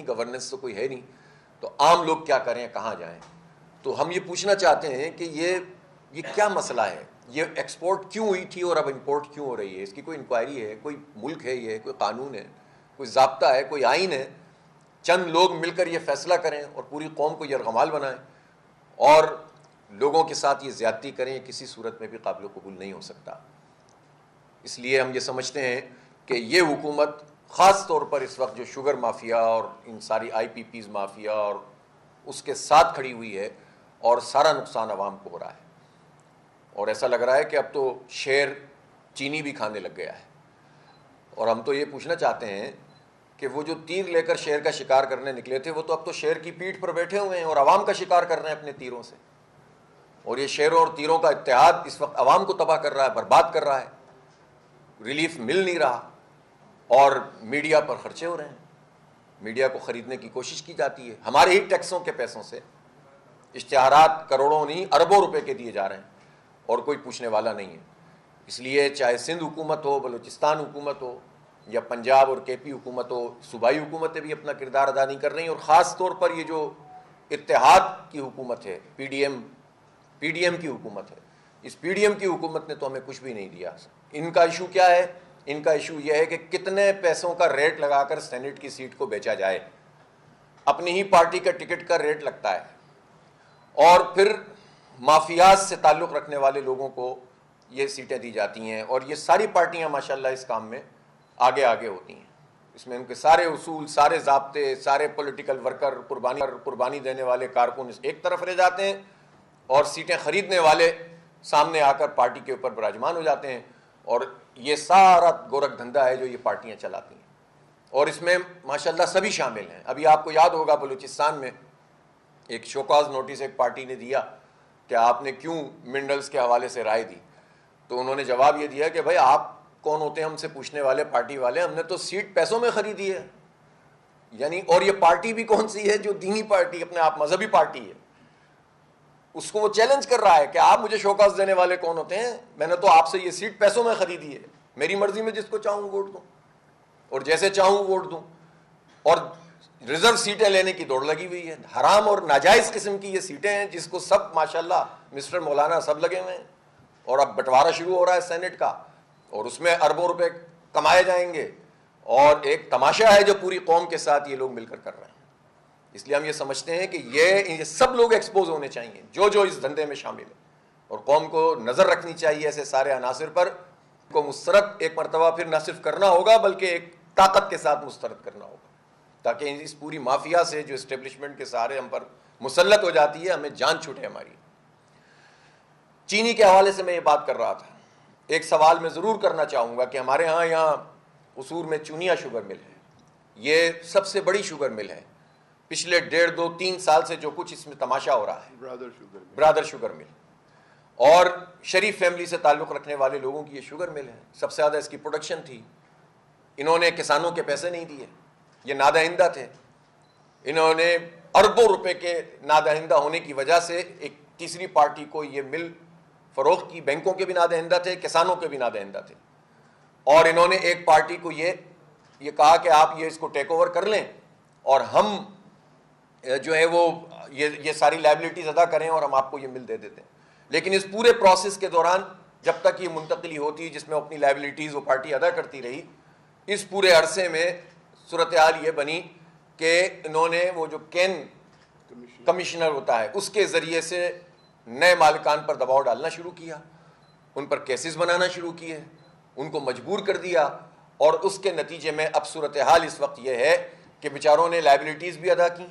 Governance تو کوئی ہے نہیں، تو عام لوگ کیا کریں، کہاں جائیں؟ تو ہم یہ پوچھنا چاہتے ہیں کہ یہ کیا مسئلہ ہے، یہ ایکسپورٹ کیوں ہوئی تھی اور اب امپورٹ کیوں ہو رہی ہے؟ اس کی کوئی انکوائری ہے؟ کوئی ملک ہے یہ؟ کوئی قانون ہے؟ کوئی ضابطہ ہے؟ کوئی آئین ہے؟ چند لوگ مل کر یہ فیصلہ کریں اور پوری قوم کو یرغمال بنائیں اور لوگوں کے ساتھ یہ زیادتی کریں، یہ کسی صورت میں بھی قابل قبول نہیں ہو سکتا۔ اس لیے ہم یہ سمجھتے ہیں کہ یہ حکومت خاص طور پر اس وقت جو شوگر مافیا اور ان ساری آئی پی پیز مافیا اور اس کے ساتھ کھڑی ہوئی ہے، اور سارا نقصان عوام کو ہو رہا ہے، اور ایسا لگ رہا ہے کہ اب تو شیر چینی بھی کھانے لگ گیا ہے۔ اور ہم تو یہ پوچھنا چاہتے ہیں کہ وہ جو تیر لے کر شیر کا شکار کرنے نکلے تھے، وہ تو اب تو شیر کی پیٹھ پر بیٹھے ہوئے ہیں اور عوام کا شکار کر رہے ہیں اپنے تیروں سے، اور یہ شیروں اور تیروں کا اتحاد اس وقت عوام کو تباہ کر رہا ہے، برباد کر رہا ہے، ریلیف مل نہیں رہا، اور میڈیا پر خرچے ہو رہے ہیں، میڈیا کو خریدنے کی کوشش کی جاتی ہے، ہمارے ہی ٹیکسوں کے پیسوں سے اشتہارات کروڑوں نہیں اربوں روپے کے دیے جا رہے ہیں اور کوئی پوچھنے والا نہیں ہے۔ اس لیے چاہے سندھ حکومت ہو، بلوچستان حکومت ہو، یا پنجاب اور کے پی حکومت ہو، صوبائی حکومتیں بھی اپنا کردار ادا نہیں کر رہی ہیں، اور خاص طور پر یہ جو اتحاد کی حکومت ہے، پی ڈی ایم کی حکومت ہے، اس پی ڈی ایم کی حکومت نے تو ہمیں کچھ بھی نہیں دیا۔ ان کا ایشو کیا ہے؟ ان کا ایشو یہ ہے کہ کتنے پیسوں کا ریٹ لگا کر سینٹ کی سیٹ کو بیچا جائے، اپنی ہی پارٹی کا ٹکٹ کا ریٹ لگتا ہے، اور پھر مافیاز سے تعلق رکھنے والے لوگوں کو یہ سیٹیں دی جاتی ہیں، اور یہ ساری پارٹیاں ماشاءاللہ اس کام میں آگے ہوتی ہیں، اس میں ان کے سارے اصول، سارے ضابطے، سارے پولیٹیکل ورکر، قربانی دینے والے کارکن ایک طرف رہ جاتے ہیں، اور سیٹیں خریدنے والے سامنے آ کر پارٹی کے اوپر براجمان ہو جاتے ہیں، اور یہ سارا گورکھ دھندا ہے جو یہ پارٹیاں چلاتی ہیں، اور اس میں ماشاءاللہ سبھی شامل ہیں۔ ابھی آپ کو یاد ہوگا بلوچستان میں ایک شوکاز نوٹس ایک پارٹی نے دیا کہ آپ نے کیوں منڈلز کے حوالے سے رائے دی، تو انہوں نے جواب یہ دیا کہ بھائی آپ کون ہوتے ہیں ہم سے پوچھنے والے، پارٹی والے، ہم نے تو سیٹ پیسوں میں خریدی ہے، یعنی اور یہ پارٹی بھی کون سی ہے؟ جو دینی پارٹی، اپنے آپ مذہبی پارٹی ہے، اس کو وہ چیلنج کر رہا ہے کہ آپ مجھے شوکاز دینے والے کون ہوتے ہیں؟ میں نے تو آپ سے یہ سیٹ پیسوں میں خریدی ہے، میری مرضی میں جس کو چاہوں ووٹ دوں اور جیسے چاہوں ووٹ دوں، اور ریزرو سیٹیں لینے کی دوڑ لگی ہوئی ہے، حرام اور ناجائز قسم کی یہ سیٹیں ہیں جس کو سب ماشاءاللہ مسٹر مولانا سب لگے ہوئے ہیں، اور اب بٹوارا شروع ہو رہا ہے سینٹ کا، اور اس میں اربوں روپے کمائے جائیں گے، اور ایک تماشا ہے جو پوری قوم کے ساتھ یہ لوگ مل کر کر رہے ہیں۔ اس لیے ہم یہ سمجھتے ہیں کہ یہ سب لوگ ایکسپوز ہونے چاہیے جو اس دھندے میں شامل ہیں، اور قوم کو نظر رکھنی چاہیے ایسے سارے عناصر پر، کو مسترد ایک مرتبہ پھر نہ صرف کرنا ہوگا بلکہ ایک طاقت کے ساتھ مسترد کرنا ہوگا، تاکہ اس پوری مافیا سے جو اسٹیبلشمنٹ کے سہارے ہم پر مسلط ہو جاتی ہے، ہمیں جان چھوٹے ہماری۔ چینی کے حوالے سے میں یہ بات کر رہا تھا، ایک سوال میں ضرور کرنا چاہوں گا کہ ہمارے یہاں قصور میں چونیا شوگر مل ہے، یہ سب سے بڑی شوگر مل ہے، پچھلے 1.5-2-3 سال سے جو کچھ اس میں تماشا ہو رہا ہے، برادر شوگر مل، اور شریف فیملی سے تعلق رکھنے والے لوگوں کی یہ شوگر مل ہے، سب سے زیادہ اس کی پروڈکشن تھی، انہوں نے کسانوں کے پیسے نہیں دیے، یہ نادہندہ تھے، انہوں نے اربوں روپے کے نادہندہ ہونے کی وجہ سے ایک تیسری پارٹی کو یہ مل فروخت کی، بینکوں کے بھی نادہندہ تھے، کسانوں کے بھی نادہندہ تھے، اور انہوں نے ایک پارٹی کو یہ کہا کہ آپ اس کو ٹیک اوور کر لیں اور ہم جو ہے وہ یہ ساری لائبلٹیز ادا کریں اور ہم آپ کو یہ مل دے دیتے ہیں۔ لیکن اس پورے پروسیس کے دوران جب تک یہ منتقلی ہوتی جس میں اپنی لائبلٹیز وہ پارٹی ادا کرتی رہی، اس پورے عرصے میں صورتحال یہ بنی کہ انہوں نے وہ جو کین کمشنر ہوتا ہے اس کے ذریعے سے نئے مالکان پر دباؤ ڈالنا شروع کیا، ان پر کیسز بنانا شروع کیے، ان کو مجبور کر دیا، اور اس کے نتیجے میں اب صورتحال اس وقت یہ ہے کہ بیچاروں نے لائبلٹیز بھی ادا کی،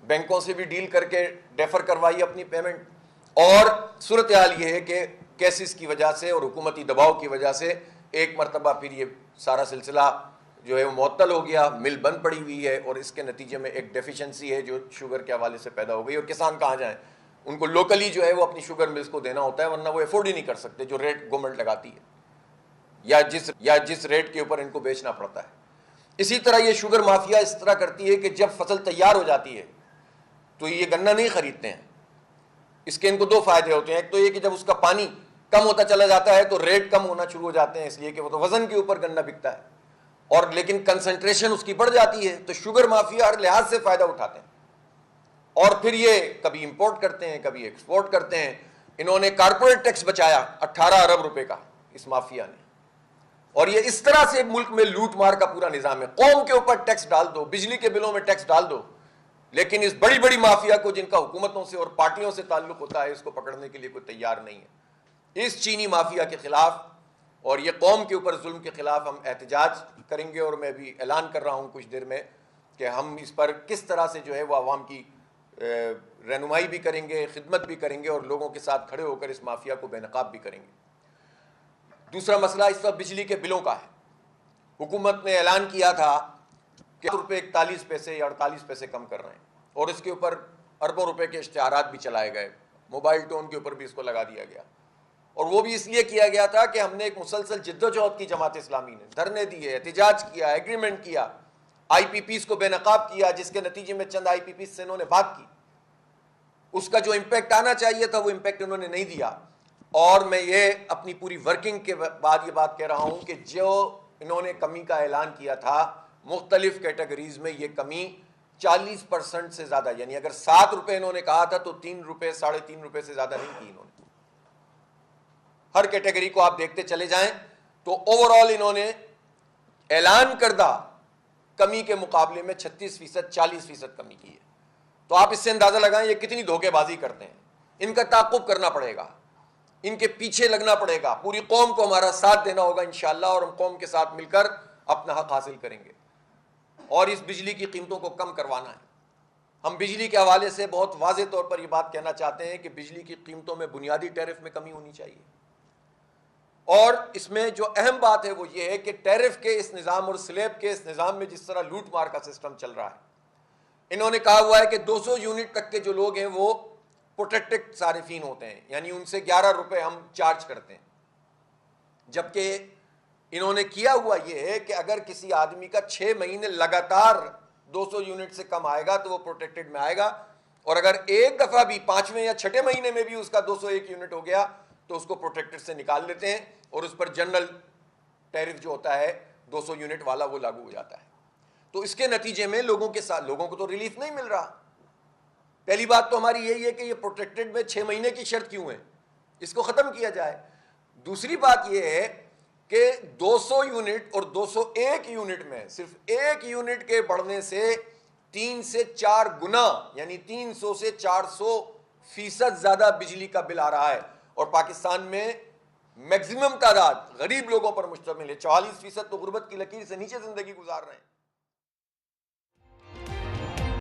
بینکوں سے بھی ڈیل کر کے ڈیفر کروائی اپنی پیمنٹ، اور صورتحال یہ ہے کہ کیسز کی وجہ سے اور حکومتی دباؤ کی وجہ سے ایک مرتبہ پھر یہ سارا سلسلہ جو ہے وہ معطل ہو گیا، مل بند پڑی ہوئی ہے، اور اس کے نتیجے میں ایک ڈیفیشنسی ہے جو شوگر کے حوالے سے پیدا ہو گئی، اور کسان کہاں جائیں، ان کو لوکلی جو ہے وہ اپنی شوگر ملز کو دینا ہوتا ہے، ورنہ وہ افورڈ ہی نہیں کر سکتے جو ریٹ گورنمنٹ لگاتی ہے یا جس ریٹ کے اوپر ان کو بیچنا پڑتا ہے۔ اسی طرح یہ شوگر مافیا اس طرح کرتی ہے کہ جب فصل تیار ہو جاتی ہے تو یہ گنا نہیں خریدتے ہیں، اس کے ان کو 2 فائدے ہوتے ہیں، ایک تو یہ کہ جب اس کا پانی کم ہوتا چلا جاتا ہے تو ریٹ کم ہونا شروع ہو جاتے ہیں، اس لیے کہ وہ تو وزن کے اوپر گنا بکتا ہے، اور لیکن کنسنٹریشن اس کی بڑھ جاتی ہے، تو شوگر مافیا ہر لحاظ سے فائدہ اٹھاتے ہیں، اور پھر یہ کبھی امپورٹ کرتے ہیں کبھی ایکسپورٹ کرتے ہیں۔ انہوں نے کارپوریٹ ٹیکس بچایا 18 ارب روپے کا اس مافیا نے، اور یہ اس طرح سے ملک میں لوٹ مار کا پورا نظام ہے۔ قوم کے اوپر ٹیکس ڈال دو، بجلی کے بلوں میں ٹیکس ڈال دو، لیکن اس بڑی بڑی مافیا کو جن کا حکومتوں سے اور پارٹیوں سے تعلق ہوتا ہے، اس کو پکڑنے کے لیے کوئی تیار نہیں ہے۔ اس چینی مافیا کے خلاف اور یہ قوم کے اوپر ظلم کے خلاف ہم احتجاج کریں گے، اور میں بھی اعلان کر رہا ہوں کچھ دیر میں کہ ہم اس پر کس طرح سے جو ہے وہ عوام کی رہنمائی بھی کریں گے، خدمت بھی کریں گے، اور لوگوں کے ساتھ کھڑے ہو کر اس مافیا کو بے نقاب بھی کریں گے۔ دوسرا مسئلہ اس وقت بجلی کے بلوں کا ہے۔ حکومت نے اعلان کیا تھا کہ روپے 41 پیسے یا 48 پیسے کم کر رہے ہیں، اور اس کے اوپر اربوں روپے کے اشتہارات بھی چلائے گئے، موبائل ٹون کے اوپر بھی اس کو لگا دیا گیا، اور وہ بھی اس لیے کیا گیا تھا کہ ہم نے ایک مسلسل جدوجہد کی، جماعت اسلامی نے دھرنے دیے، احتجاج کیا، ایگریمنٹ کیا، آئی پی پیز کو بے نقاب کیا، جس کے نتیجے میں چند آئی پی پیز سے انہوں نے بات کی، اس کا جو امپیکٹ آنا چاہیے تھا وہ امپیکٹ انہوں نے نہیں دیا۔ اور میں یہ اپنی پوری ورکنگ کے بعد یہ بات کہہ رہا ہوں کہ جو انہوں نے کمی کا اعلان کیا تھا مختلف کیٹیگریز میں، یہ کمی 40% سے زیادہ، یعنی اگر 7 روپے انہوں نے کہا تھا تو 3 روپے 3.5 روپے سے زیادہ نہیں کی انہوں نے۔ ہر کیٹیگری کو آپ دیکھتے چلے جائیں تو اوور آل انہوں نے اعلان کردہ کمی کے مقابلے میں 36%، 40% کمی کی ہے۔ تو آپ اس سے اندازہ لگائیں یہ کتنی دھوکے بازی کرتے ہیں۔ ان کا تعاقب کرنا پڑے گا، ان کے پیچھے لگنا پڑے گا، پوری قوم کو ہمارا ساتھ دینا ہوگا انشاءاللہ، اور ہم قوم کے ساتھ مل کر اپنا حق حاصل کریں گے، اور اس بجلی کی قیمتوں کو کم کروانا ہے۔ ہم بجلی کے حوالے سے بہت واضح طور پر یہ بات کہنا چاہتے ہیں کہ بجلی کی قیمتوں میں بنیادی ٹیرف میں کمی ہونی چاہیے، اور اس میں جو اہم بات ہے وہ یہ ہے کہ ٹیرف کے اس نظام اور سلیب کے اس نظام میں جس طرح لوٹ مار کا سسٹم چل رہا ہے، انہوں نے کہا ہوا ہے کہ 200 یونٹ تک کے جو لوگ ہیں وہ پروٹیکٹڈ صارفین ہوتے ہیں، یعنی ان سے 11 روپے ہم چارج کرتے ہیں، جبکہ انہوں نے کیا ہوا یہ ہے کہ اگر کسی آدمی کا 6 مہینے لگاتار 200 یونٹ سے کم آئے گا تو وہ پروٹیکٹڈ میں آئے گا، اور اگر ایک دفعہ بھی 5ویں یا 6 مہینے میں بھی اس کا 201 یونٹ ہو گیا تو اس کو پروٹیکٹڈ سے نکال لیتے ہیں، اور اس پر جنرل ٹیرف جو ہوتا ہے 200 یونٹ والا وہ لاگو ہو جاتا ہے۔ تو اس کے نتیجے میں لوگوں کو تو ریلیف نہیں مل رہا۔ پہلی بات تو ہماری یہی ہے کہ یہ پروٹیکٹڈ میں 6 مہینے کی شرط کیوں ہے، اس کو ختم کیا جائے۔ دوسری بات یہ ہے کہ 200 یونٹ اور 201 یونٹ میں صرف 1 یونٹ کے بڑھنے سے 3 سے 4 گنا، یعنی 300 سے 400% زیادہ بجلی کا بل آ رہا ہے، اور پاکستان میں میکسیمم تعداد غریب لوگوں پر مشتمل ہے۔ 44% تو غربت کی لکیر سے نیچے زندگی گزار رہے ہیں۔